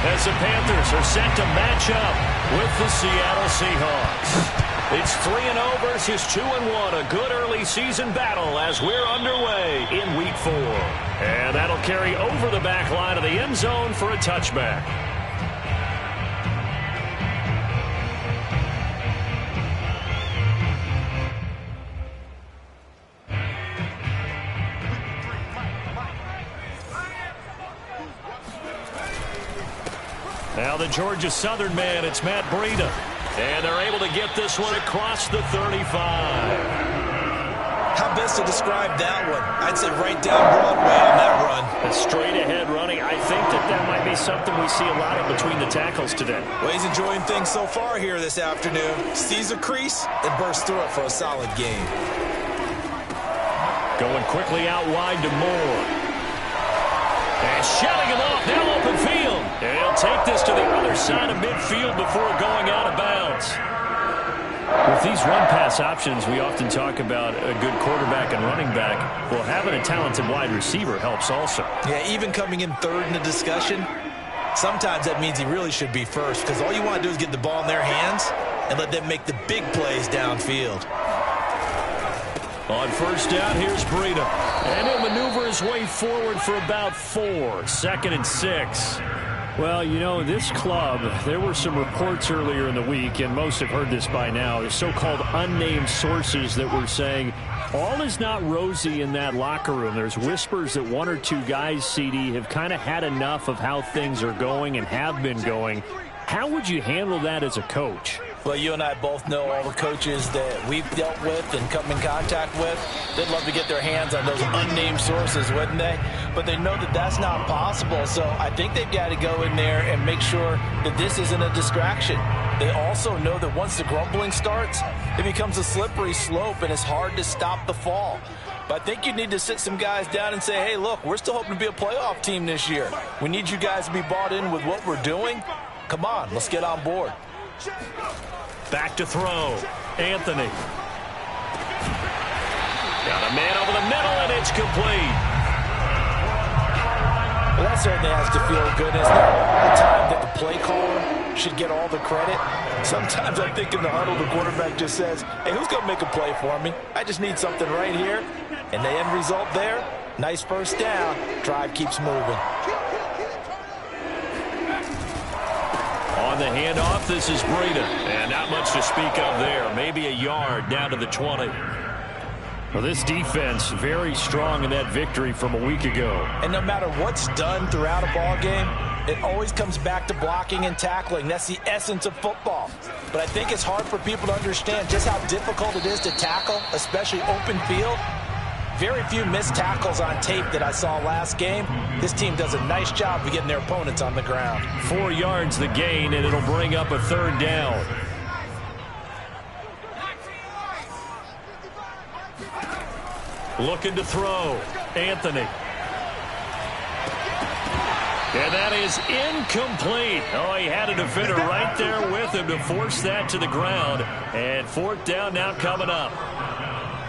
as the Panthers are set to match up with the Seattle Seahawks. It's 3-0 versus 2-1, a good early season battle as we're underway in Week 4. And that'll carry over the back line of the end zone for a touchback. Now the Georgia Southern man, it's Matt Breida. And they're able to get this one across the 35. How best to describe that one? I'd say right down Broadway on that run. A straight ahead running. I think that might be something we see a lot of between the tackles today. Well, he's enjoying things so far here this afternoon. Sees a crease and bursts through it for a solid gain. Going quickly out wide to Moore. And shutting him off, now open field. And he'll take this to the other side of midfield before going out of bounds. With these run-pass options, we often talk about a good quarterback and running back. Well, having a talented wide receiver helps also. Yeah, even coming in third in the discussion, sometimes that means he really should be first, because all you want to do is get the ball in their hands and let them make the big plays downfield. On first down, here's Breida. And he'll maneuver his way forward for about 4. 2nd and 6. Well, you know, this club, there were some reports earlier in the week, and most have heard this by now, the so-called unnamed sources that were saying all is not rosy in that locker room. There's whispers that 1 or 2 guys, CD, have kind of had enough of how things are going and have been going. How would you handle that as a coach? Well, you and I both know all the coaches that we've dealt with and come in contact with. They'd love to get their hands on those unnamed sources, wouldn't they? But they know that that's not possible, so I think they've got to go in there and make sure that this isn't a distraction. They also know that once the grumbling starts, it becomes a slippery slope, and it's hard to stop the fall. But I think you need to sit some guys down and say, hey, look, we're still hoping to be a playoff team this year. We need you guys to be bought in with what we're doing. Come on, let's get on board. Back to throw. Anthony. Got a man over the middle, and it's complete. Well, that certainly has to feel good. It's not all the time that the play caller should get all the credit. Sometimes I think in the huddle, the quarterback just says, hey, who's going to make a play for me? I just need something right here. And the end result there, nice first down. Drive keeps moving. On the handoff, this is Breida. And not much to speak of there. Maybe a yard down to the 20. Well, this defense very strong in that victory from a week ago. And no matter what's done throughout a ball game, it always comes back to blocking and tackling. That's the essence of football. But I think it's hard for people to understand just how difficult it is to tackle, especially open field. Very few missed tackles on tape that I saw last game. This team does a nice job of getting their opponents on the ground. 4 yards the gain, and it'll bring up a 3rd down. Looking to throw. Anthony. And that is incomplete. Oh, he had a defender right there with him to force that to the ground. And 4th down now coming up.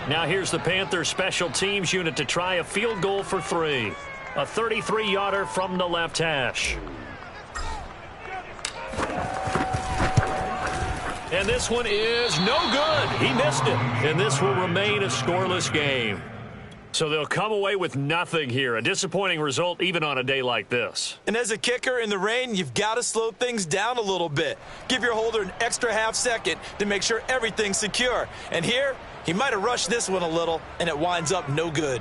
Now here's the Panthers special teams unit to try a field goal for 3. A 33-yarder from the left hash. And this one is no good. He missed it. And this will remain a scoreless game. So they'll come away with nothing here. A disappointing result even on a day like this. And as a kicker in the rain, you've got to slow things down a little bit. Give your holder an extra half second to make sure everything's secure. And here, he might have rushed this one a little, and it winds up no good.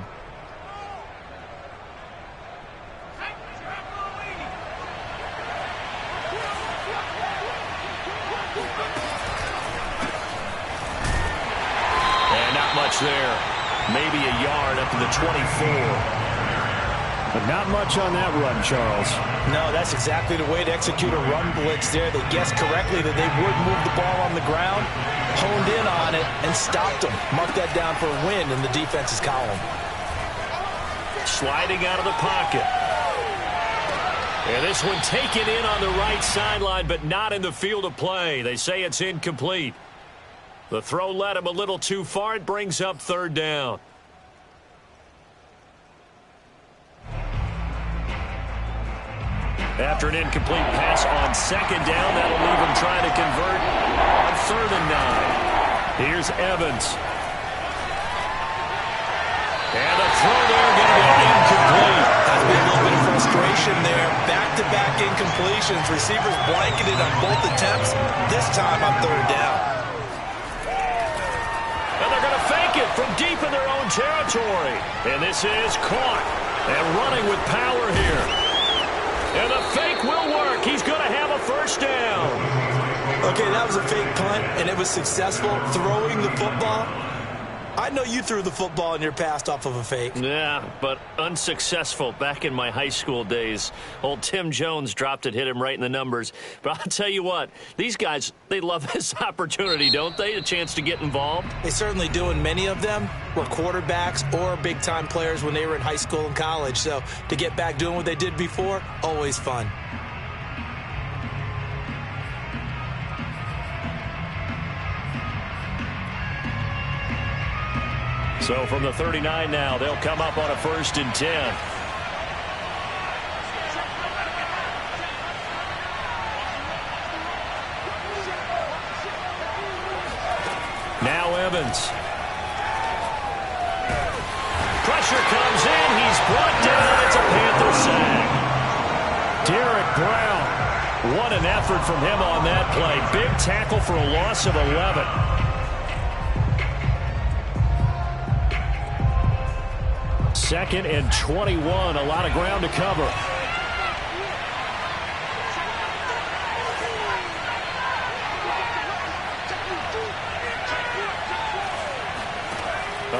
And not much there. Maybe a yard up to the 24. But not much on that run, Charles. No, that's exactly the way to execute a run blitz there. They guessed correctly that they would move the ball on the ground, honed in on it, and stopped them. Mark that down for a win in the defense's column. Sliding out of the pocket. And this one taken in on the right sideline, but not in the field of play. They say it's incomplete. The throw led him a little too far. It brings up 3rd down. After an incomplete pass on second down, that'll leave him trying to convert on 3rd and 9. Here's Evans. And a throw there going to be incomplete. Has been a little bit of frustration there. Back-to-back incompletions. Receivers blanketed on both attempts. This time on 3rd down. And they're going to fake it from deep in their own territory. And this is caught. And running with power here. And the fake will work. He's going to have a first down. Okay, that was a fake punt, and it was successful throwing the football. I know you threw the football in your past off of a fake. Yeah, but unsuccessful back in my high school days. Old Tim Jones dropped it, hit him right in the numbers. But I'll tell you what, these guys, they love this opportunity, don't they? A chance to get involved. They certainly do, and many of them were quarterbacks or big-time players when they were in high school and college. So to get back doing what they did before, always fun. So from the 39 now, they'll come up on a 1st and 10. Now Evans. Pressure comes in. He's brought down. It's a Panther sack. Derek Brown. What an effort from him on that play. Big tackle for a loss of 11. Second and 21, a lot of ground to cover.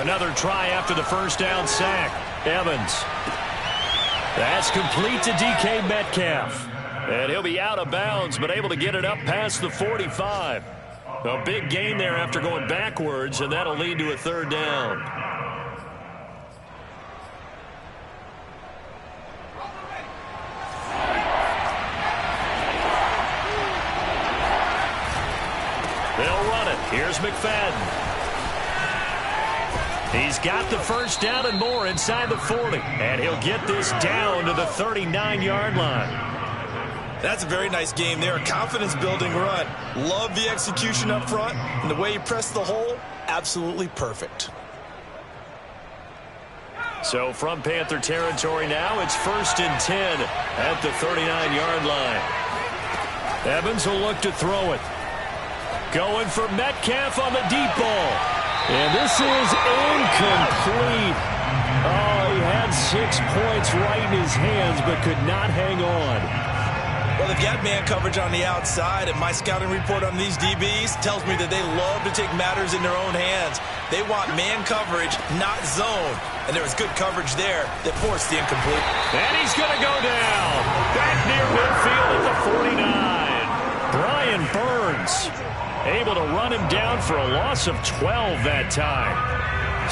Another try after the first down sack. Evans. That's complete to DK Metcalf. And he'll be out of bounds, but able to get it up past the 45. A big gain there after going backwards, and that'll lead to a 3rd down. They'll run it. Here's McFadden. He's got the first down and more inside the 40. And he'll get this down to the 39-yard line. That's a very nice game there. A confidence-building run. Love the execution up front. And the way he pressed the hole, absolutely perfect. So from Panther territory now, it's 1st and 10 at the 39-yard line. Evans will look to throw it. Going for Metcalf on the deep ball. And this is incomplete. Oh, he had 6 points right in his hands, but could not hang on. Well, they've got man coverage on the outside, and my scouting report on these DBs tells me that they love to take matters in their own hands. They want man coverage, not zone. And there was good coverage there that forced the incomplete. And he's going to go down. Back near midfield at the 49. Brian Burns able to run him down for a loss of 12 that time.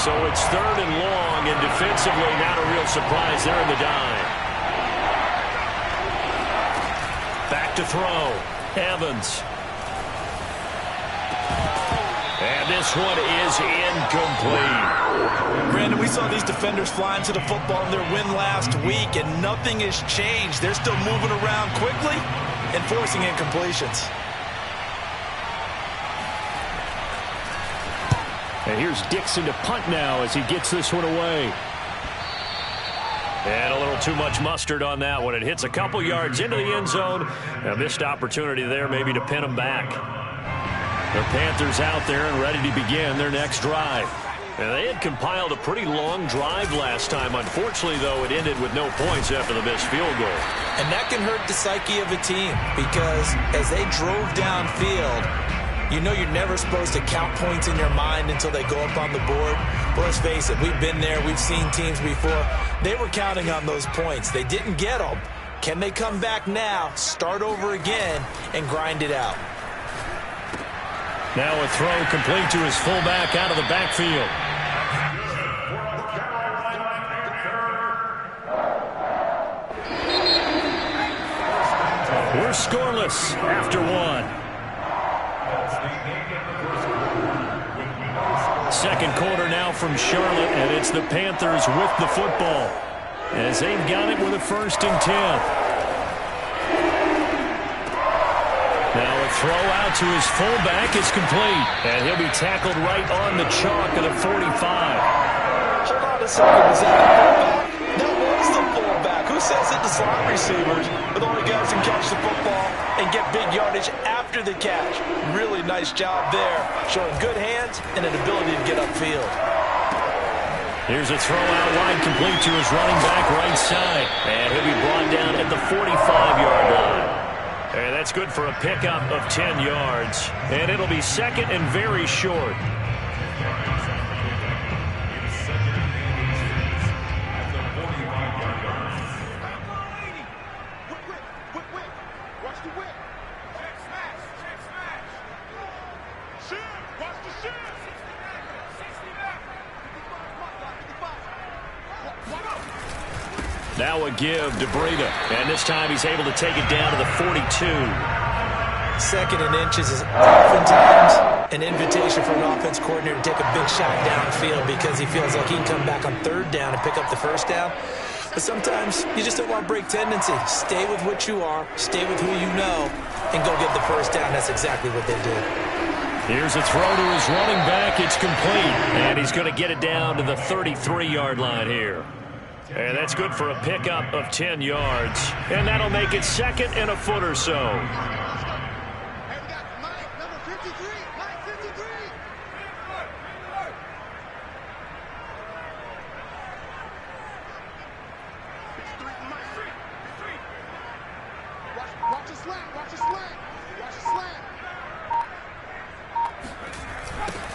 So it's 3rd and long, and defensively not a real surprise there in the dime. Back to throw. Evans. And this one is incomplete. Brandon, we saw these defenders fly into the football in their win last week, and nothing has changed. They're still moving around quickly and forcing incompletions. And here's Dixon to punt now as he gets this one away. And a little too much mustard on that one. It hits a couple yards into the end zone. A missed opportunity there maybe to pin them back. The Panthers out there and ready to begin their next drive. And they had compiled a pretty long drive last time. Unfortunately, though, it ended with no points after the missed field goal. And that can hurt the psyche of a team because as they drove downfield, you know you're never supposed to count points in your mind until they go up on the board. But let's face it, we've been there. We've seen teams before. They were counting on those points. They didn't get them. Can they come back now, start over again, and grind it out? Now a throw complete to his fullback out of the backfield. We're scoreless after one. Second quarter now from Charlotte, and it's the Panthers with the football as they've got it with a 1st and 10. throw out to his fullback is complete. And he'll be tackled right on the chalk at the 45. Hold on a second. Is that the fullback? That was the fullback. Who says it? The slot receivers. But the only guys can catch the football and get big yardage after the catch. Really nice job there. Showing good hands and an ability to get upfield. Here's a throw out wide complete to his running back right side. And he'll be brought down at the 45-yard line. And that's good for a pickup of 10 yards. And it'll be second and very short. Now a give to Breida. And this time he's able to take it down to the 42. Second and inches is oftentimes an invitation for an offense coordinator to take a big shot downfield because he feels like he can come back on third down and pick up the first down. But sometimes you just don't want to break tendency. Stay with what you are, stay with who you know, and go get the first down. That's exactly what they did. Here's a throw to his running back. It's complete. And he's going to get it down to the 33-yard line here. And that's good for a pickup of 10 yards. And that'll make it second and a foot or so.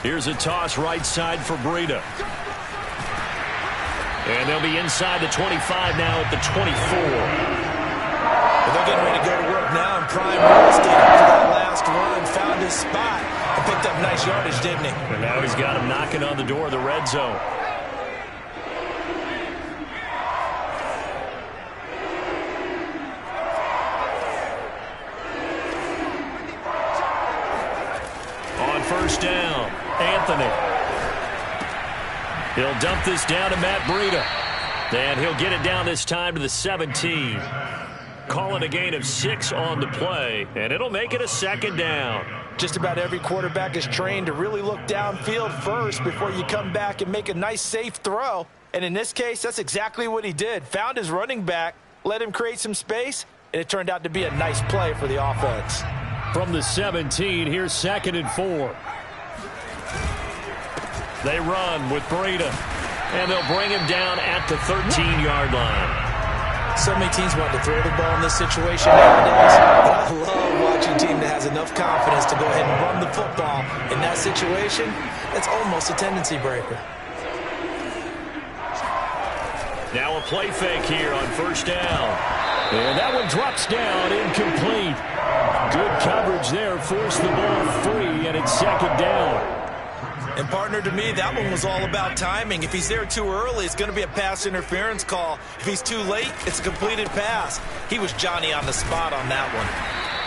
Here's a toss right side for Breida. And they'll be inside the 25 now at the 24. Well, they're getting ready to go to work now in prime real estate after that last run. Found his spot and picked up nice yardage, didn't he? And now he's got him knocking on the door of the red zone. On first down, Anthony. He'll dump this down to Matt Breida. And he'll get it down this time to the 17. Calling a gain of 6 on the play. And it'll make it a second down. Just about every quarterback is trained to really look downfield first before you come back and make a nice, safe throw. And in this case, that's exactly what he did. Found his running back, let him create some space, and it turned out to be a nice play for the offense. From the 17, here's second and 4. They run with Breida, and they'll bring him down at the 13-yard line. So many teams want to throw the ball in this situation nowadays, but I love watching a team that has enough confidence to go ahead and run the football. In that situation, that's almost a tendency breaker. Now a play fake here on first down. And that one drops down, incomplete. Good coverage there, forced the ball free, and it's second down. And, partner, to me, that one was all about timing. If he's there too early, it's going to be a pass interference call. If he's too late, it's a completed pass. He was Johnny on the spot on that one.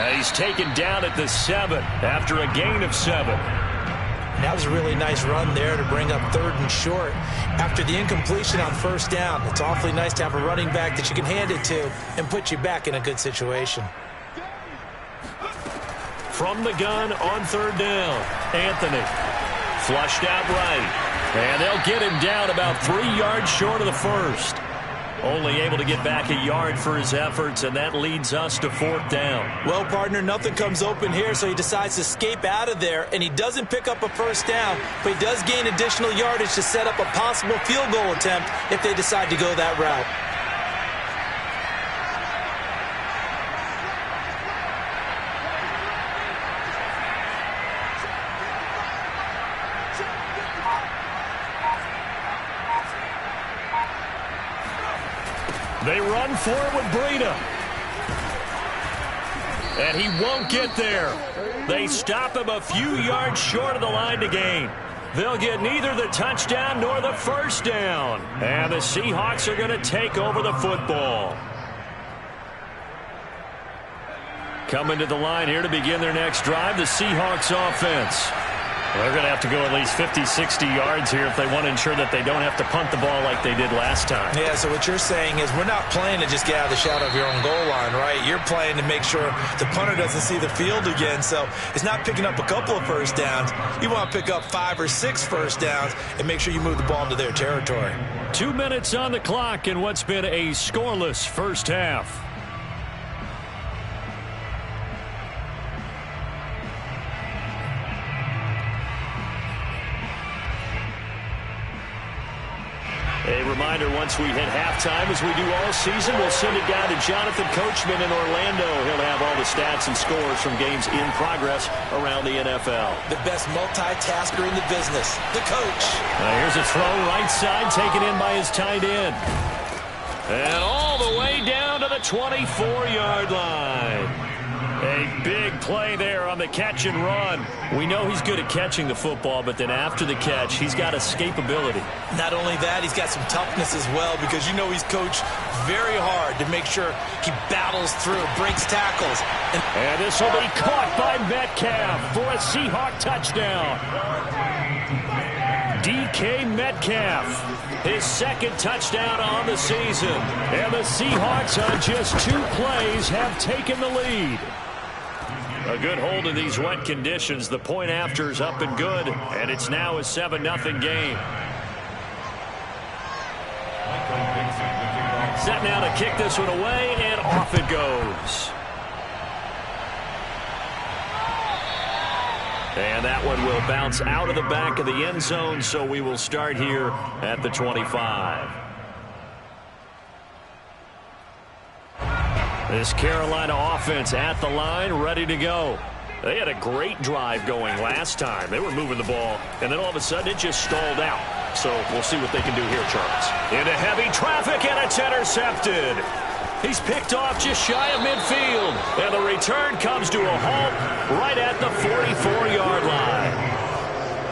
And he's taken down at the 7 after a gain of 7. And that was a really nice run there to bring up third and short. After the incompletion on first down, it's awfully nice to have a running back that you can hand it to and put you back in a good situation. From the gun on third down, Anthony. Flushed out right. And they'll get him down about 3 yards short of the first. Only able to get back a yard for his efforts, and that leads us to fourth down. Well, partner, nothing comes open here, so he decides to escape out of there, and he doesn't pick up a first down, but he does gain additional yardage to set up a possible field goal attempt if they decide to go that route. They run for it with Breida. And he won't get there. They stop him a few yards short of the line to gain. They'll get neither the touchdown nor the first down. And the Seahawks are going to take over the football. Coming to the line here to begin their next drive, the Seahawks offense. They're going to have to go at least 50, 60 yards here if they want to ensure that they don't have to punt the ball like they did last time. Yeah, so what you're saying is we're not playing to just get out of the shadow of your own goal line, right? You're playing to make sure the punter doesn't see the field again. So it's not picking up a couple of first downs. You want to pick up 5 or 6 first downs and make sure you move the ball into their territory. 2 minutes on the clock in what's been a scoreless first half. A reminder, once we hit halftime, as we do all season, we'll send it down to Jonathan Coachman in Orlando. He'll have all the stats and scores from games in progress around the NFL. The best multitasker in the business, the coach. Here's a throw right side, taken in by his tight end. And all the way down to the 24-yard line. A big play there on the catch and run. We know he's good at catching the football, but then after the catch, he's got escapability. Not only that, he's got some toughness as well, because you know he's coached very hard to make sure he battles through, breaks tackles. And this will be caught by Metcalf for a Seahawk touchdown. DK Metcalf, his second touchdown on the season. And the Seahawks on just 2 plays have taken the lead. A good hold in these wet conditions. The point after is up and good, and it's now a 7-0 game. Set now to kick this one away, and off it goes. And that one will bounce out of the back of the end zone, so we will start here at the 25. This Carolina offense at the line, ready to go. They had a great drive going last time. They were moving the ball, and then all of a sudden it just stalled out. So we'll see what they can do here, Charles. Into heavy traffic, and it's intercepted. He's picked off just shy of midfield. And the return comes to a halt right at the 44-yard line.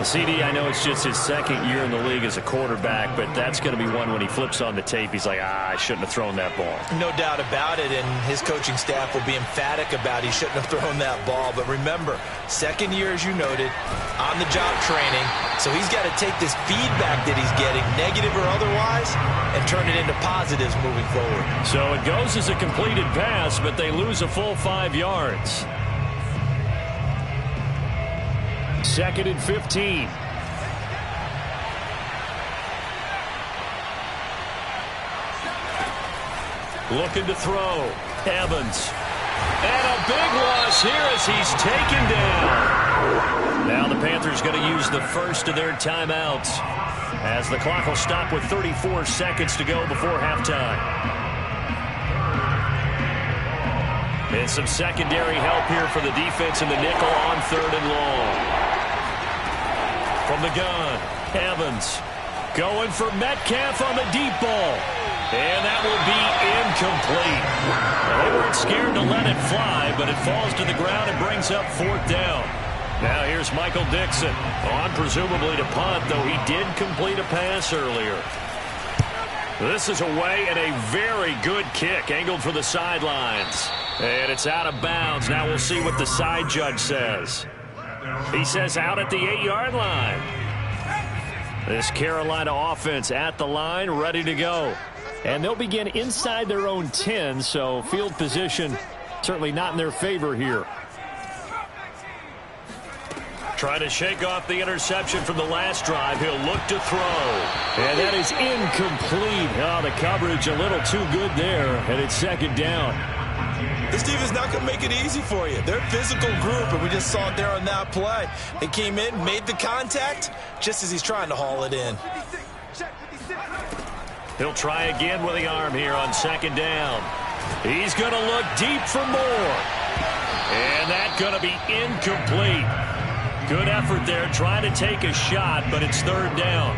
CD, I know it's just his second year in the league as a quarterback, but that's going to be one when he flips on the tape. He's like, I shouldn't have thrown that ball. No doubt about it, and his coaching staff will be emphatic about he shouldn't have thrown that ball. But remember, second year, as you noted, on-the-job training. So he's got to take this feedback that he's getting, negative or otherwise, and turn it into positives moving forward. So it goes as a completed pass, but they lose a full 5 yards. 2nd and 15. Looking to throw. Evans. And a big loss here as he's taken down. Now the Panthers going to use the first of their timeouts, as the clock will stop with 34 seconds to go before halftime. And some secondary help here for the defense in the nickel on 3rd and long. From the gun, Evans going for Metcalf on the deep ball. And that will be incomplete. They weren't scared to let it fly, but it falls to the ground and brings up 4th down. Now here's Michael Dixon on presumably to punt, though he did complete a pass earlier. This is away, and a very good kick angled for the sidelines. And it's out of bounds. Now we'll see what the side judge says. He says out at the 8-yard line. This Carolina offense at the line, ready to go. And they'll begin inside their own 10, so field position certainly not in their favor here. Trying to shake off the interception from the last drive. He'll look to throw. And that is incomplete. Oh, the coverage a little too good there, and it's 2nd down. This team is not going to make it easy for you. They're a physical group, and we just saw it there on that play. They came in, made the contact, just as he's trying to haul it in. He'll try again with the arm here on 2nd down. He's going to look deep for more. And that's going to be incomplete. Good effort there, trying to take a shot, but it's 3rd down.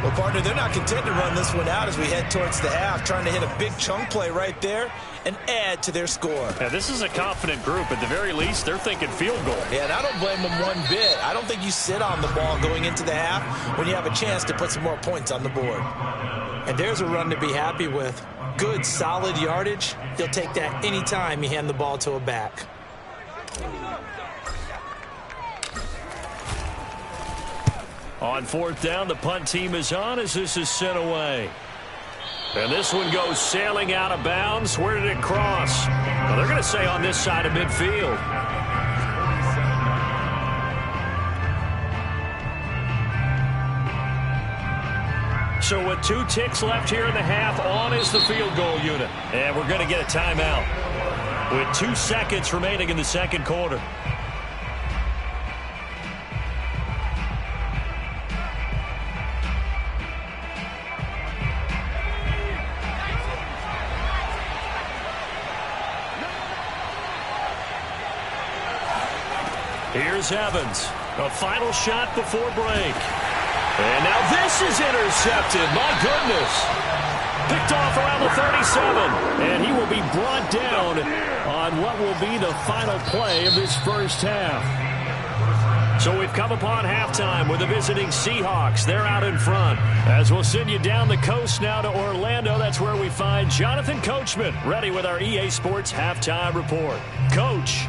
Well, partner, they're not content to run this one out as we head towards the half, trying to hit a big chunk play right there and add to their score. Yeah, this is a confident group. At the very least, they're thinking field goal. Yeah, and I don't blame them one bit. I don't think you sit on the ball going into the half when you have a chance to put some more points on the board. And there's a run to be happy with. Good, solid yardage. He'll take that anytime you hand the ball to a back. On fourth down, the punt team is on as this is sent away. And this one goes sailing out of bounds. Where did it cross? Well, they're going to say on this side of midfield. So with 2 ticks left here in the half, on is the field goal unit. And we're going to get a timeout with 2 seconds remaining in the second quarter. Here's Evans. A final shot before break. And now this is intercepted. My goodness. Picked off around the 37. And he will be brought down on what will be the final play of this first half. So we've come upon halftime with the visiting Seahawks. They're out in front. As we'll send you down the coast now to Orlando, that's where we find Jonathan Coachman, ready with our EA Sports Halftime Report. Coach.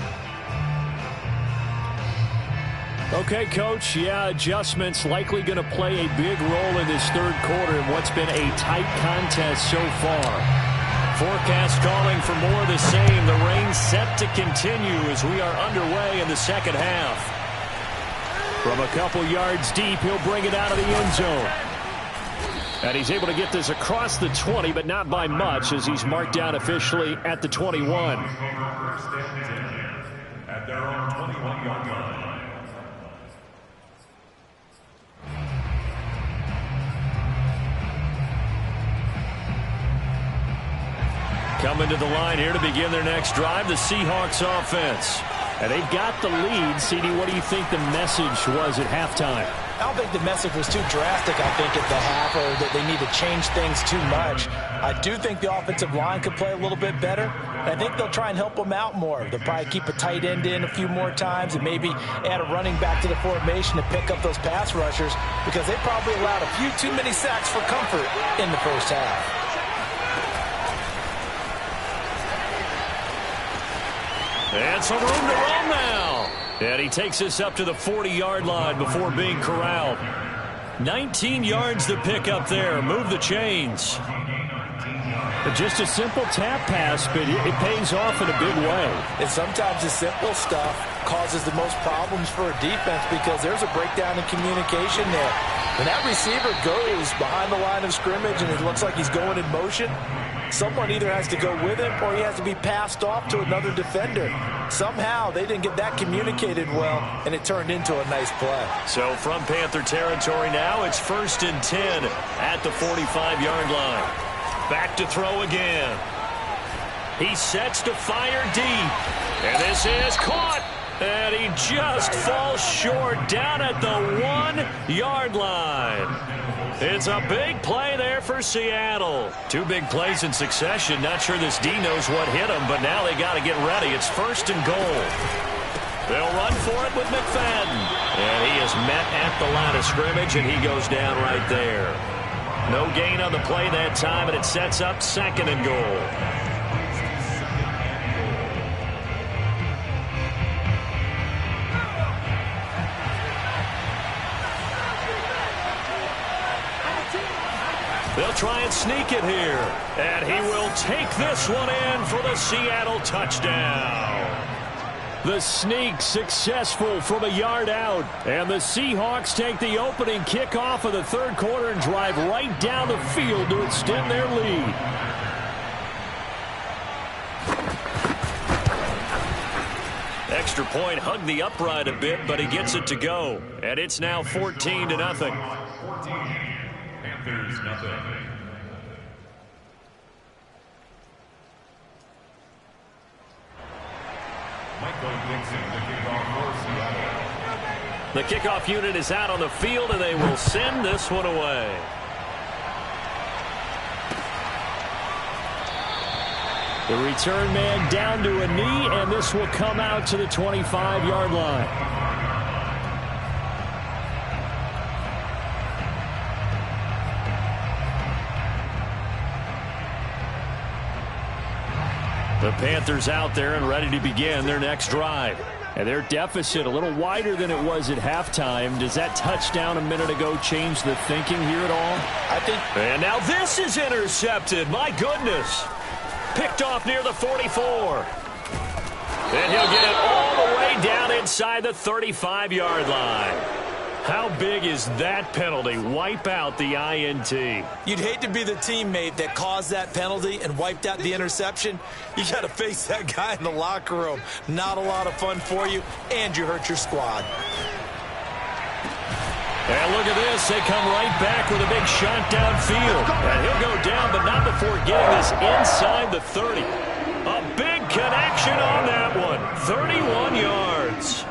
Okay, Coach, yeah, adjustments likely going to play a big role in this third quarter in what's been a tight contest so far. Forecast calling for more of the same. The rain set to continue as we are underway in the second half. From a couple yards deep, he'll bring it out of the end zone. And he's able to get this across the 20, but not by much as he's marked down officially at the 21. At their own 21-yard line. Coming to the line here to begin their next drive, the Seahawks offense. And they've got the lead. CD, what do you think the message was at halftime? I don't think the message was too drastic, I think, at the half, or that they need to change things too much. I do think the offensive line could play a little bit better. I think they'll try and help them out more. They'll probably keep a tight end in a few more times and maybe add a running back to the formation to pick up those pass rushers because they probably allowed a few too many sacks for comfort in the first half. And some room to run now. And he takes this up to the 40-yard line before being corralled. 19 yards to pick up there. Move the chains. Just a simple tap pass, but it pays off in a big way. And sometimes the simple stuff causes the most problems for a defense because there's a breakdown in communication there. When that receiver goes behind the line of scrimmage and it looks like he's going in motion, someone either has to go with him or he has to be passed off to another defender. Somehow they didn't get that communicated well, and it turned into a nice play. So from Panther territory now, it's 1st and 10 at the 45-yard line. Back to throw again. He sets to fire deep. And this is caught. And he just falls short down at the 1-yard line. It's a big play there for Seattle. 2 big plays in succession. Not sure this D knows what hit him, but now they got to get ready. It's 1st and goal. They'll run for it with McFadden. And he is met at the line of scrimmage, and he goes down right there. No gain on the play that time, and it sets up 2nd and goal. They'll try and sneak it here. And he will take this one in for the Seattle touchdown. The sneak successful from a yard out. And the Seahawks take the opening kickoff of the third quarter and drive right down the field to extend their lead. Extra point hugged the upright a bit, but he gets it to go. And it's now 14-0. Panthers nothing. The kickoff unit is out on the field, and they will send this one away. The return man down to a knee, and this will come out to the 25-yard line. The Panthers out there and ready to begin their next drive. And their deficit a little wider than it was at halftime. Does that touchdown a minute ago change the thinking here at all? I think. And now this is intercepted. My goodness. Picked off near the 44. And he'll get it all the way down inside the 35-yard line. How big is that penalty? Wipe out the INT. You'd hate to be the teammate that caused that penalty and wiped out the interception. You got to face that guy in the locker room. Not a lot of fun for you, and you hurt your squad. And look at this. They come right back with a big shot downfield. And he'll go down, but not before getting this inside the 30. A big connection on that one. 31 yards.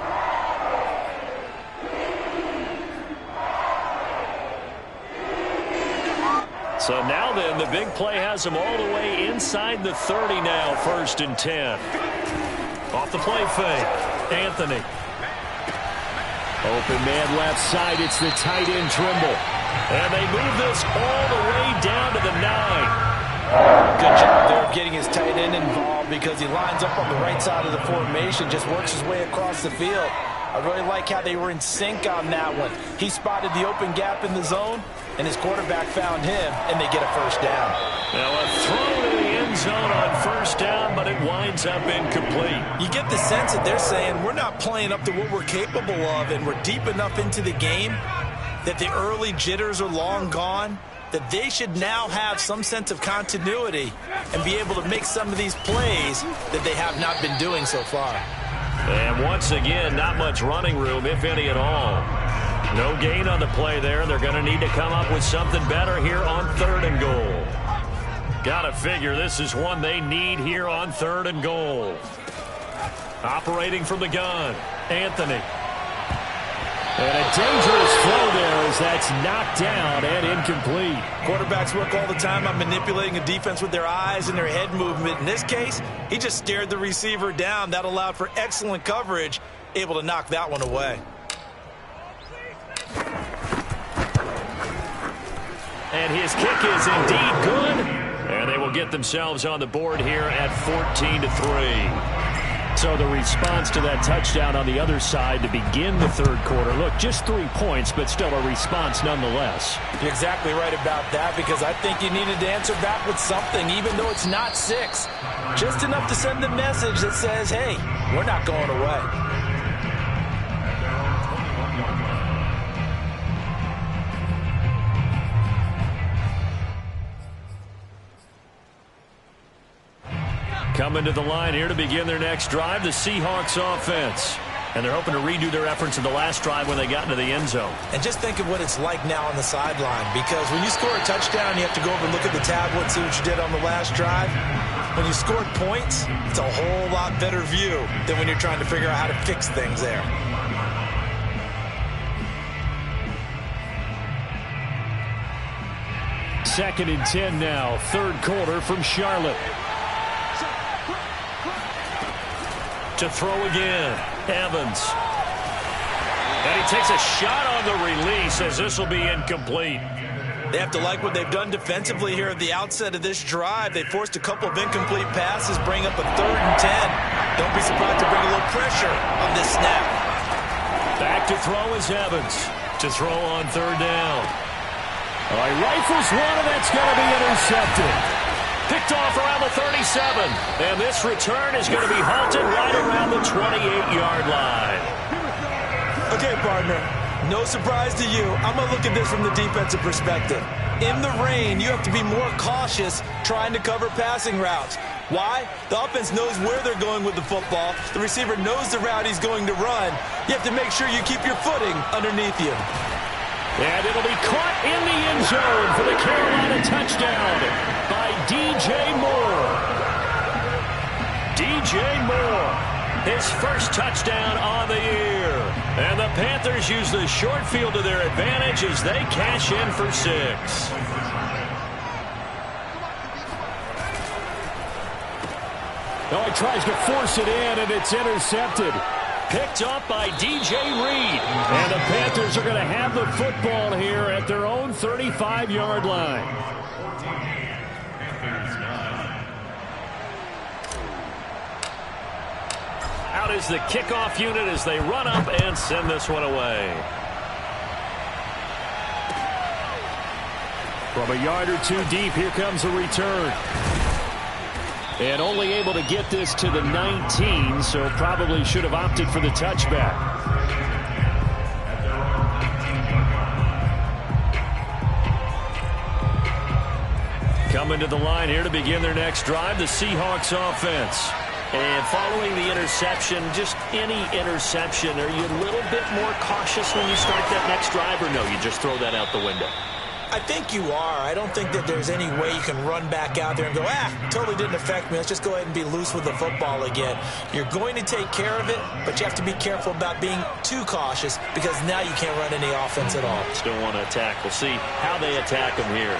So now then, the big play has them all the way inside the 30 now, 1st and 10. Off the play fake, Anthony. Open man left side, it's the tight end Trimble. And they move this all the way down to the 9. Good job there of getting his tight end involved because he lines up on the right side of the formation, just works his way across the field. I really like how they were in sync on that one. He spotted the open gap in the zone, and his quarterback found him, and they get a first down. Now a throw to the end zone on 1st down, but it winds up incomplete. You get the sense that they're saying we're not playing up to what we're capable of, and we're deep enough into the game that the early jitters are long gone, that they should now have some sense of continuity and be able to make some of these plays that they have not been doing so far. And once again, not much running room, if any at all. No gain on the play there. They're going to need to come up with something better here on 3rd and goal. Got to figure this is one they need here on 3rd and goal. Operating from the gun, Anthony. And a dangerous throw there as that's knocked down and incomplete. Quarterbacks work all the time on manipulating a defense with their eyes and their head movement. In this case, he just stared the receiver down. That allowed for excellent coverage, able to knock that one away. And his kick is indeed good. And they will get themselves on the board here at 14-3. So the response to that touchdown on the other side to begin the 3rd quarter. Look, just 3 points, but still a response nonetheless. You're exactly right about that because I think you needed to answer back with something, even though it's not 6. Just enough to send a message that says, hey, we're not going away. Coming to the line here to begin their next drive, the Seahawks offense. And they're hoping to redo their efforts in the last drive when they got into the end zone. And just think of what it's like now on the sideline, because when you score a touchdown, you have to go over and look at the tablet, see what you did on the last drive. When you scored points, it's a whole lot better view than when you're trying to figure out how to fix things there. Second and 10 now, 3rd quarter from Charlotte. To throw again, Evans. And he takes a shot on the release as this will be incomplete. They have to like what they've done defensively here at the outset of this drive. They forced a couple of incomplete passes, bring up a 3rd and 10. Don't be surprised to bring a little pressure on this snap. Back to throw is Evans. To throw on 3rd down. All right, rifles one, and that's going to be intercepted. Picked off around the 37. And this return is going to be halted right around the 28-yard line. Okay, partner. No surprise to you. I'm going to look at this from the defensive perspective. In the rain, you have to be more cautious trying to cover passing routes. Why? The offense knows where they're going with the football. The receiver knows the route he's going to run. You have to make sure you keep your footing underneath you. And it'll be caught in the end zone for the Carolina touchdown by DJ Moore. DJ Moore, his first touchdown on the year. And the Panthers use the short field to their advantage as they cash in for 6. Oh, he tries to force it in, and it's intercepted. Picked up by DJ Reed. And the Panthers are going to have the football here at their own 35-yard line. Out is the kickoff unit as they run up and send this one away. From a yard or two deep, here comes a return. And only able to get this to the 19, so probably should have opted for the touchback. Coming to the line here to begin their next drive, the Seahawks offense. And following the interception, just any interception, are you a little bit more cautious when you start that next drive, or no, you just throw that out the window? I think you are. I don't think that there's any way you can run back out there and go, totally didn't affect me. Let's just go ahead and be loose with the football again. You're going to take care of it, but you have to be careful about being too cautious because now you can't run any offense at all. Still want to attack. We'll see how they attack them here.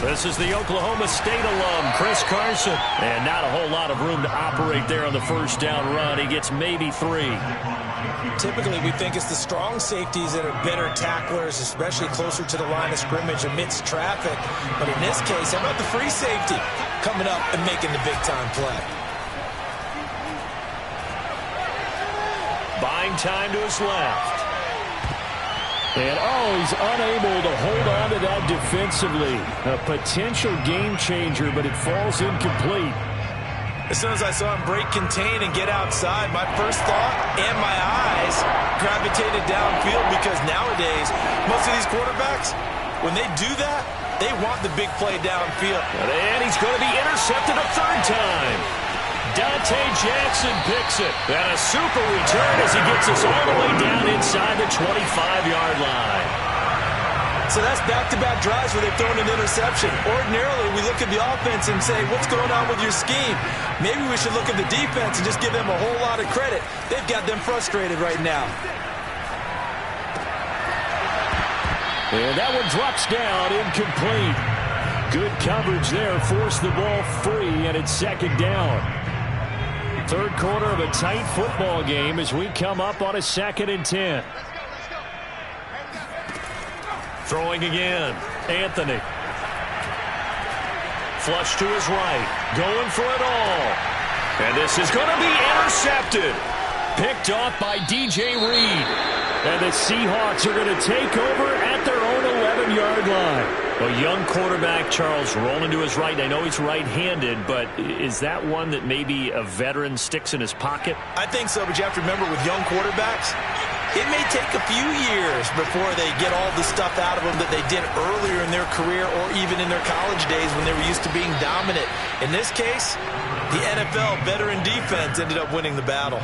This is the Oklahoma State alum, Chris Carson. And not a whole lot of room to operate there on the first down run. He gets maybe 3. Typically, we think it's the strong safeties that are better tacklers, especially closer to the line of scrimmage amidst traffic. But in this case, how about the free safety coming up and making the big-time play? Buying time to his left. And, he's unable to hold on to that defensively. A potential game changer, but it falls incomplete. As soon as I saw him break contain and get outside, my first thought and my eyes gravitated downfield because nowadays, most of these quarterbacks, when they do that, they want the big play downfield. And he's going to be intercepted a third time. Dante Jackson picks it. And a super return as he gets us all the way down inside the 25-yard line. So that's back-to-back drives where they've thrown an interception. Ordinarily, we look at the offense and say, what's going on with your scheme? Maybe we should look at the defense and just give them a whole lot of credit. They've got them frustrated right now. And that one drops down, incomplete. Good coverage there, forced the ball free, and it's second down. Third quarter of a tight football game as we come up on a 2nd and 10. Throwing again, Anthony. Flush to his right, going for it all. And this is going to be intercepted. Picked off by DJ Reed. And the Seahawks are going to take over at their own 11-yard line. A young quarterback, Charles, rolling to his right. I know he's right-handed, but is that one that maybe a veteran sticks in his pocket? I think so, but you have to remember with young quarterbacks, it may take a few years before they get all the stuff out of them that they did earlier in their career or even in their college days when they were used to being dominant. In this case, the NFL veteran defense ended up winning the battle.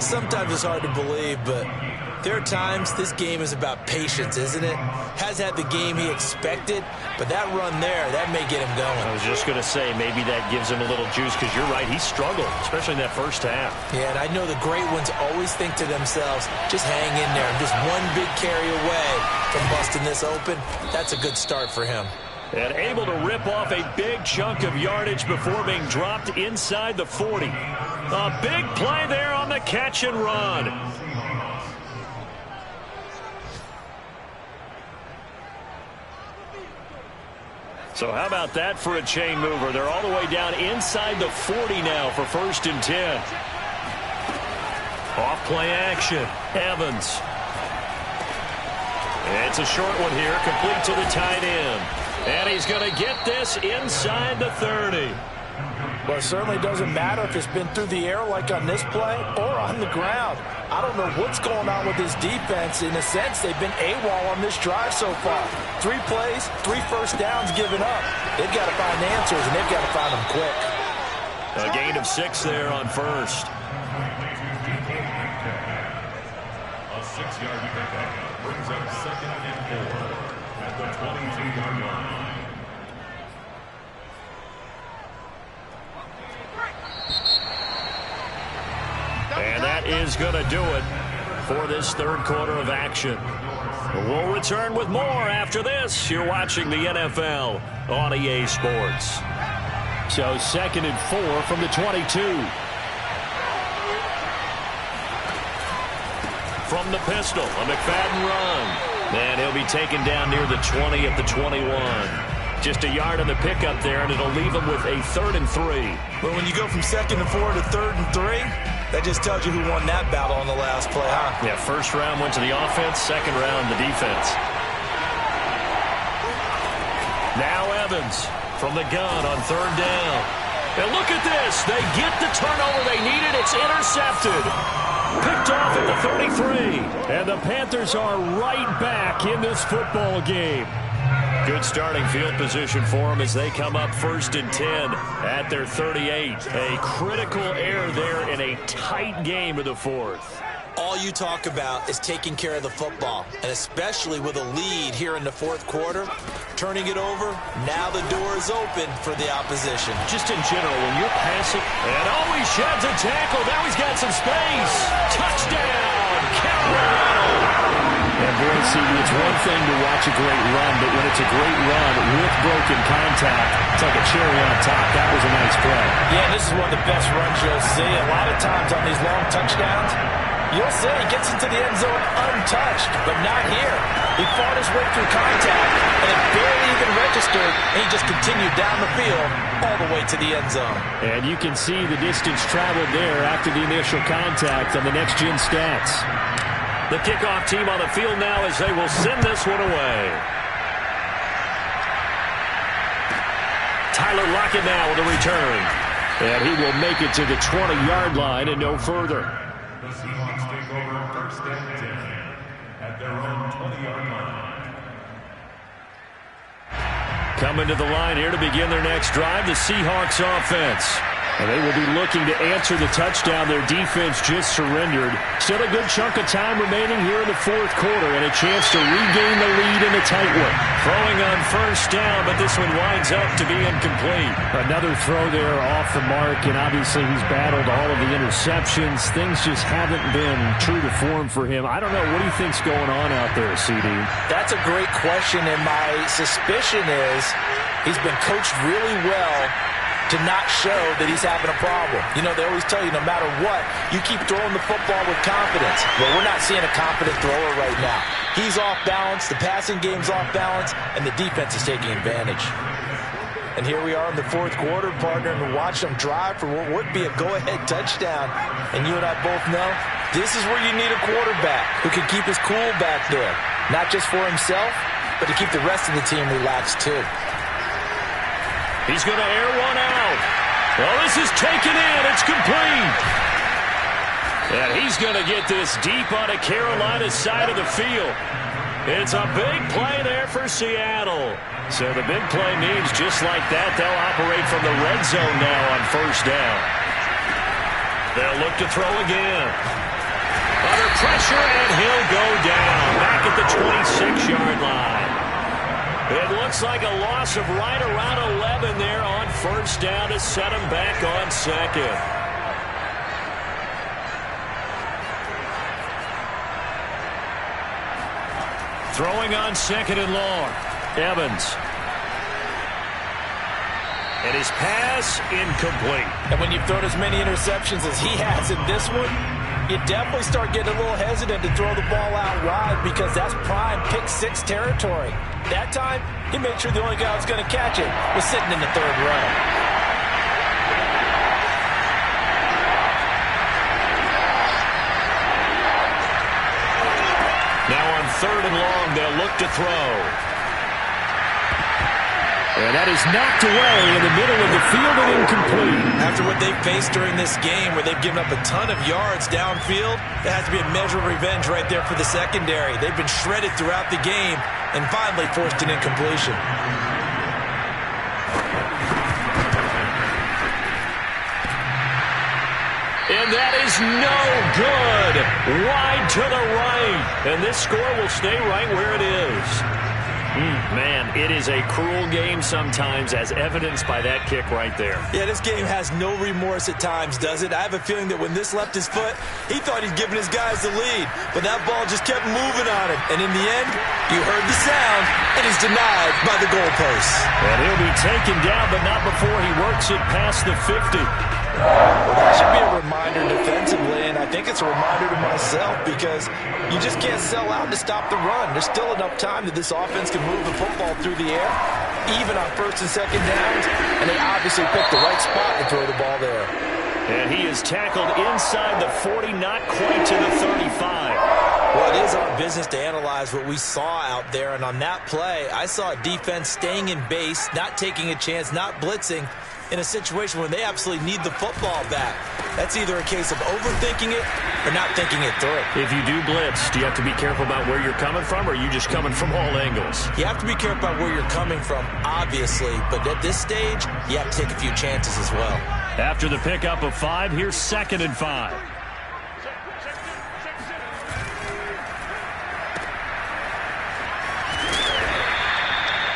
Sometimes it's hard to believe, but there are times this game is about patience, isn't it? Has had the game he expected, but that run there, that may get him going. I was just going to say, maybe that gives him a little juice, because you're right, he struggled, especially in that first half. Yeah, and I know the great ones always think to themselves, just hang in there. Just one big carry away from busting this open. That's a good start for him. And able to rip off a big chunk of yardage before being dropped inside the 40. A big play there on the catch and run. So how about that for a chain mover? They're all the way down inside the 40 now for 1st and 10. Off play action. Evans. It's a short one here, complete to the tight end. And he's going to get this inside the 30. Well, it certainly doesn't matter if it's been through the air like on this play or on the ground. I don't know what's going on with this defense. In a sense, they've been AWOL on this drive so far. 3 plays, 3 first downs given up. They've got to find answers, and they've got to find them quick. A gain of 6 there on first. A 6-yard pickup brings up 2nd and 4 at the 22-yard line. And that is going to do it for this third quarter of action. We'll return with more after this. You're watching the NFL on EA Sports. So 2nd and 4 from the 22. From the pistol, a McFadden run. And he'll be taken down near the 20 at the 21. Just a yard on the pickup there, and it'll leave them with a 3rd and 3. But when you go from 2nd and 4 to 3rd and 3, that just tells you who won that battle on the last play, huh? Yeah, first round went to the offense, second round the defense. Now Evans from the gun on 3rd down. And look at this. They get the turnover they needed. It's intercepted. Picked off at the 33. And the Panthers are right back in this football game. Good starting field position for them as they come up 1st and 10 at their 38. A critical error there in a tight game of the 4th. All you talk about is taking care of the football, and especially with a lead here in the 4th quarter, turning it over, now the door is open for the opposition. Just in general, when you're passing, and he sheds a tackle. Now he's got some space. Touchdown, Colorado. And boy, CD, it's one thing to watch a great run, but when it's a great run with broken contact, it's like a cherry on top. That was a nice play. Yeah, this is one of the best runs you'll see. A lot of times on these long touchdowns, you'll see he gets into the end zone untouched, but not here. He fought his way through contact, and it barely even registered, and he just continued down the field all the way to the end zone. And you can see the distance traveled there after the initial contact on the next-gen stats. The kickoff team on the field now as they will send this one away. Tyler Lockett now with a return. And he will make it to the 20-yard line and no further. The Seahawks take over 1st and 10 at their own 20-yard line. Coming to the line here to begin their next drive, the Seahawks offense. And they will be looking to answer the touchdown their defense just surrendered. Still a good chunk of time remaining here in the 4th quarter and a chance to regain the lead in a tight one. Throwing on 1st down, but this one winds up to be incomplete. Another throw there off the mark, and obviously he's battled all of the interceptions. Things just haven't been true to form for him. I don't know. What do you think's going on out there, CD? That's a great question, and my suspicion is he's been coached really well to not show that he's having a problem. You know, they always tell you no matter what, you keep throwing the football with confidence. Well, we're not seeing a confident thrower right now. He's off balance, the passing game's off balance, and the defense is taking advantage. And here we are in the 4th quarter, partner, and watch them drive for what would be a go-ahead touchdown. And you and I both know this is where you need a quarterback who can keep his cool back there. Not just for himself, but to keep the rest of the team relaxed too. He's going to air one out. Well, this is taken in. It's complete. And he's going to get this deep on a Carolina side of the field. It's a big play there for Seattle. So the big play means just like that, they'll operate from the red zone now on 1st down. They'll look to throw again. Under pressure, and he'll go down. Back at the 26-yard line. It looks like a loss of right around 11 there on 1st down to set him back on 2nd. Throwing on 2nd and long. Evans. And his pass incomplete. And when you've thrown as many interceptions as he has in this one, you definitely start getting a little hesitant to throw the ball out wide because that's prime pick-6 territory. That time, he made sure the only guy who was going to catch it was sitting in the 3rd row. Now on 3rd and long, they'll look to throw. And that is knocked away in the middle of the field and incomplete. After what they've faced during this game where they've given up a ton of yards downfield, there has to be a measure of revenge right there for the secondary. They've been shredded throughout the game and finally forced an incompletion. And that is no good. Wide to the right. And this score will stay right where it is. Man, it is a cruel game sometimes, as evidenced by that kick right there. Yeah, this game has no remorse at times, does it? I have a feeling that when this left his foot, he thought he'd given his guys the lead. But that ball just kept moving on him. And in the end, you heard the sound, and he's denied by the goalposts. And he'll be taken down, but not before he works it past the 50. That should be a reminder defensively, and I think it's a reminder to myself because you just can't sell out to stop the run. There's still enough time that this offense can move the football through the air. even on first and second downs, and they obviously picked the right spot to throw the ball there. And he is tackled inside the 40, not quite to the 35. Well, it is our business to analyze what we saw out there, and on that play, I saw a defense staying in base, not taking a chance, not blitzing, in a situation where they absolutely need the football back. That's either a case of overthinking it or not thinking it through. If you do blitz, do you have to be careful about where you're coming from, or are you just coming from all angles? You have to be careful about where you're coming from, obviously, but at this stage, you have to take a few chances as well. After the pickup of 5, here's 2nd and 5.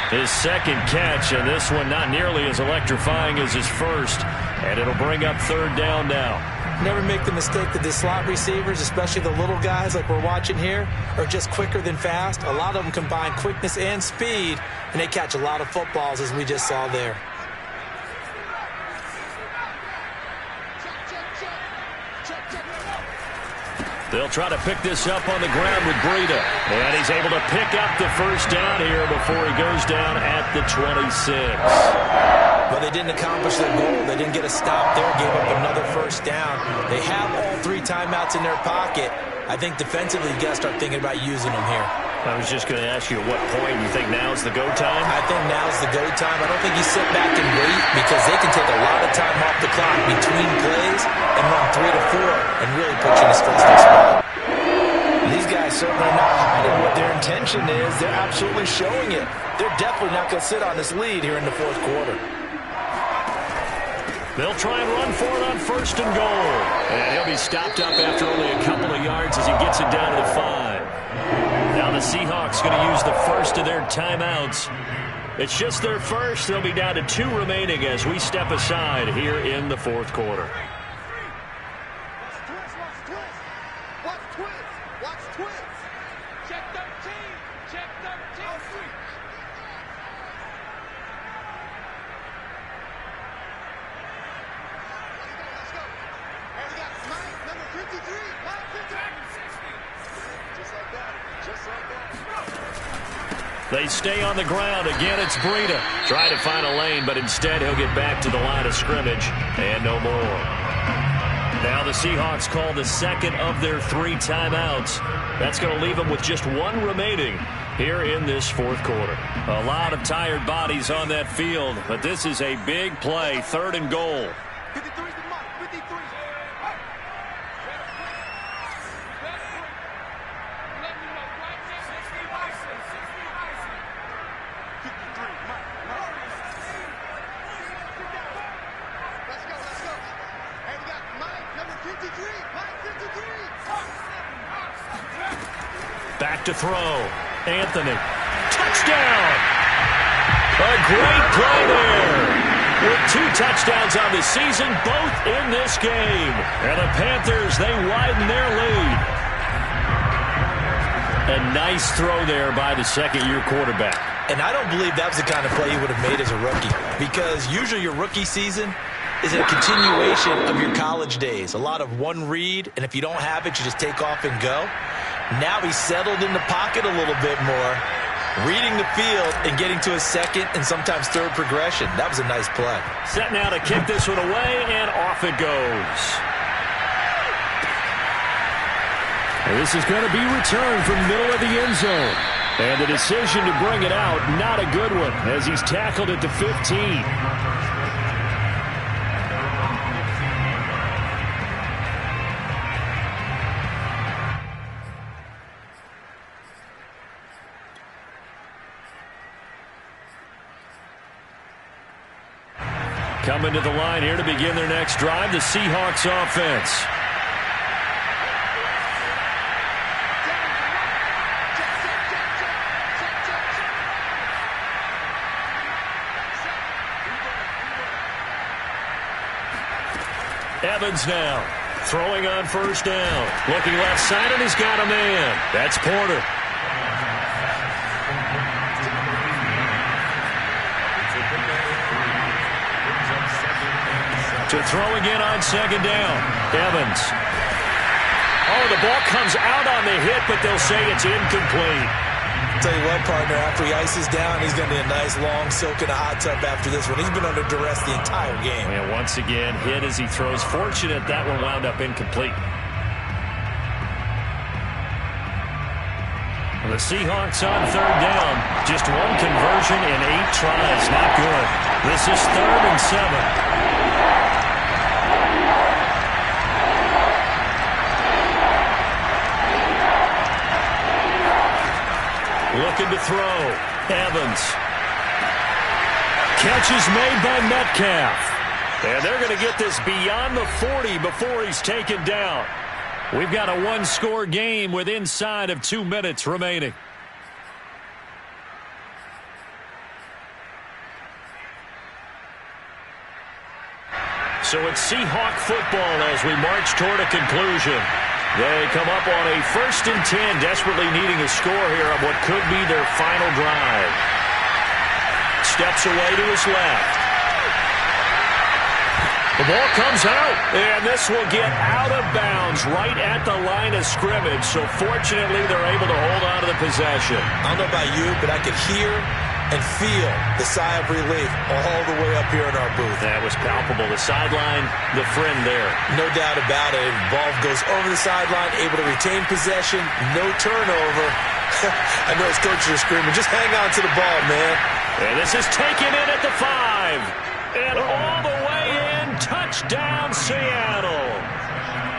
His second catch, and this one not nearly as electrifying as his first. And it'll bring up 3rd down now. Never make the mistake that the slot receivers, especially the little guys like we're watching here, are just quicker than fast. A lot of them combine quickness and speed, and they catch a lot of footballs, as we just saw there. They'll try to pick this up on the ground with Breida. And he's able to pick up the 1st down here before he goes down at the 26. But they didn't accomplish their goal. They didn't get a stop there, gave up another 1st down. They have all 3 timeouts in their pocket. I think defensively you got to start thinking about using them here. I was just going to ask you at what point you think now's the go time? I think now's the go time. I don't think you sit back and wait, because they can take a lot of time off the clock between plays and run 3 to 4 and really put you in a stressful spot. These guys certainly not hiding what their intention is. They're absolutely showing it. They're definitely not going to sit on this lead here in the 4th quarter. They'll try and run for it on 1st and goal. And he'll be stopped up after only a couple of yards as he gets it down to the 5. Now the Seahawks going to use the 1st of their timeouts. It's just their first. They'll be down to 2 remaining as we step aside here in the 4th quarter. They stay on the ground. Again, it's Breida. Trying to find a lane, but instead he'll get back to the line of scrimmage and no more. Now the Seahawks call the 2nd of their 3 timeouts. That's going to leave them with just 1 remaining here in this 4th quarter. A lot of tired bodies on that field, but this is a big play, 3rd and goal. Back to throw. Anthony. Touchdown! A great play there. With 2 touchdowns on the season, both in this game. And the Panthers, they widen their lead. A nice throw there by the 2nd-year quarterback. And I don't believe that was the kind of play he would have made as a rookie, because usually your rookie season is a continuation of your college days. A lot of one read, and if you don't have it, you just take off and go. Now he's settled in the pocket a little bit more, reading the field and getting to his 2nd and sometimes 3rd progression. That was a nice play. Set now to kick this one away, and off it goes. And this is going to be returned from middle of the end zone. And the decision to bring it out, not a good one, as he's tackled at the 15. Coming to the line here to begin their next drive, the Seahawks offense. Evans now, throwing on 1st down. Looking left side, and he's got a man. That's Porter. To throw again on 2nd down. Evans. Oh, the ball comes out on the hit, but they'll say it's incomplete. Tell you what, partner, after he ices down, he's going to be a nice, long soak in a hot tub after this one. He's been under duress the entire game. And once again, hit as he throws. Fortunate that one wound up incomplete. The Seahawks on third down. Just one conversion in 8 tries. Not good. This is 3rd and 7. Looking to throw. Evans. Catch is made by Metcalf. And they're going to get this beyond the 40 before he's taken down. We've got a 1-score game with inside of 2 minutes remaining. So it's Seahawk football as we march toward a conclusion. They come up on a 1st and 10, desperately needing a score here on what could be their final drive. Steps away to his left. The ball comes out, and this will get out of bounds right at the line of scrimmage. So fortunately, they're able to hold on to the possession. I don't know about you, but I could hear and feel the sigh of relief all the way up here in our booth. That was palpable. The sideline, the friend there. No doubt about it. The ball goes over the sideline, able to retain possession, no turnover. I know his coaches are screaming, just hang on to the ball, man. And this is taken in at the 5. And all the way in, touchdown Seattle.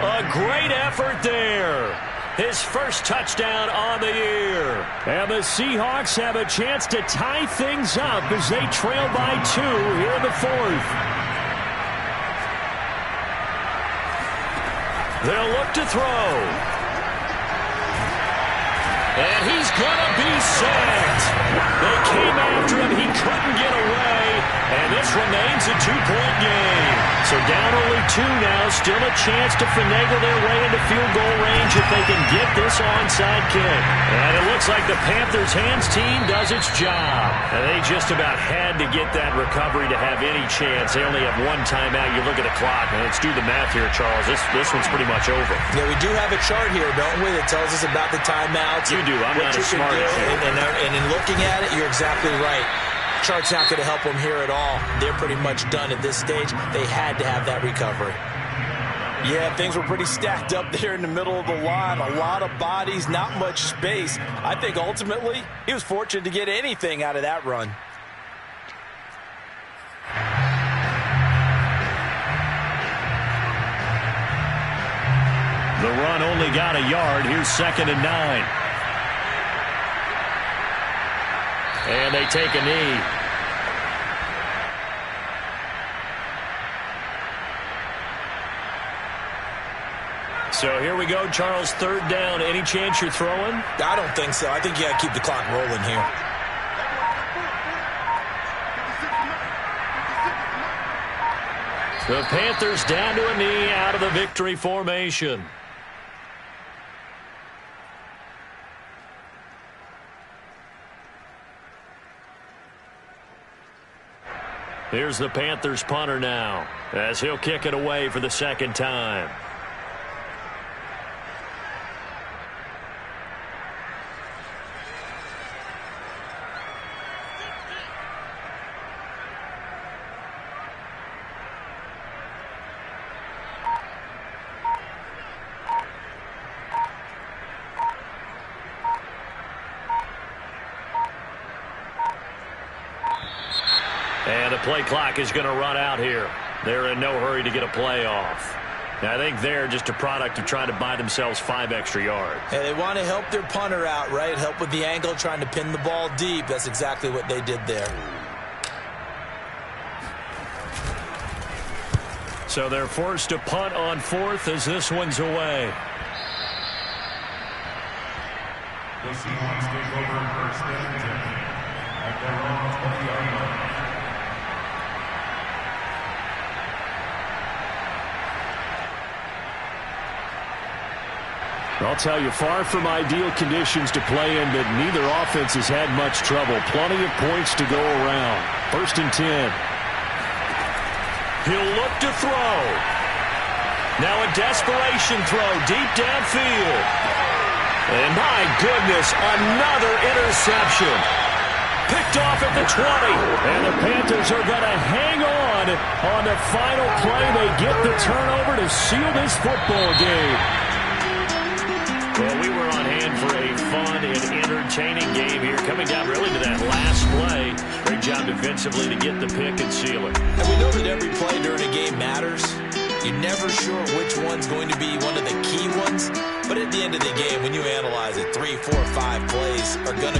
A great effort there. His first touchdown on the year. And the Seahawks have a chance to tie things up as they trail by 2 here in the 4th. They'll look to throw. And he's going to be sacked. They came after him. He couldn't get away. And this remains a 2-point game. So down only 2 now. Still a chance to finagle their way into field goal range if they can get this onside kick. And it looks like the Panthers' hands team does its job. And they just about had to get that recovery to have any chance. They only have 1 timeout. You look at the clock, and let's do the math here, Charles. This one's pretty much over. Yeah, we do have a chart here, don't we, that tells us about the timeouts. You do. I'm not as smart as you. And in looking at it, you're exactly right. Chart's not going to help them here at all. They're pretty much done at this stage. They had to have that recovery. Yeah, things were pretty stacked up there in the middle of the line. A lot of bodies, not much space. I think ultimately he was fortunate to get anything out of that run. The run only got a yard. Here's 2nd and 9. And they take a knee. So here we go, Charles, 3rd down. Any chance you're throwing? I don't think so. I think you got to keep the clock rolling here. The Panthers down to a knee out of the victory formation. Here's the Panthers punter now, as he'll kick it away for the 2nd time. And the play clock is going to run out here. They're in no hurry to get a play off. Now, I think they're just a product of trying to buy themselves 5 extra yards. And they want to help their punter out, right? Help with the angle, trying to pin the ball deep. That's exactly what they did there. So they're forced to punt on 4th as this one's away. The Seahawks take over 1st and 10 at their own 20-yard line. I'll tell you, far from ideal conditions to play in, but neither offense has had much trouble. Plenty of points to go around. 1st and 10. He'll look to throw. Now a desperation throw deep downfield. And my goodness, another interception. Picked off at the 20. And the Panthers are going to hang on the final play. They get the turnover to seal this football game. Well, we were on hand for a fun and entertaining game here, coming down really to that last play. Great job defensively to get the pick and seal it. And we know that every play during a game matters. You're never sure which one's going to be one of the key ones. But at the end of the game, when you analyze it, 3, 4, 5 plays are going to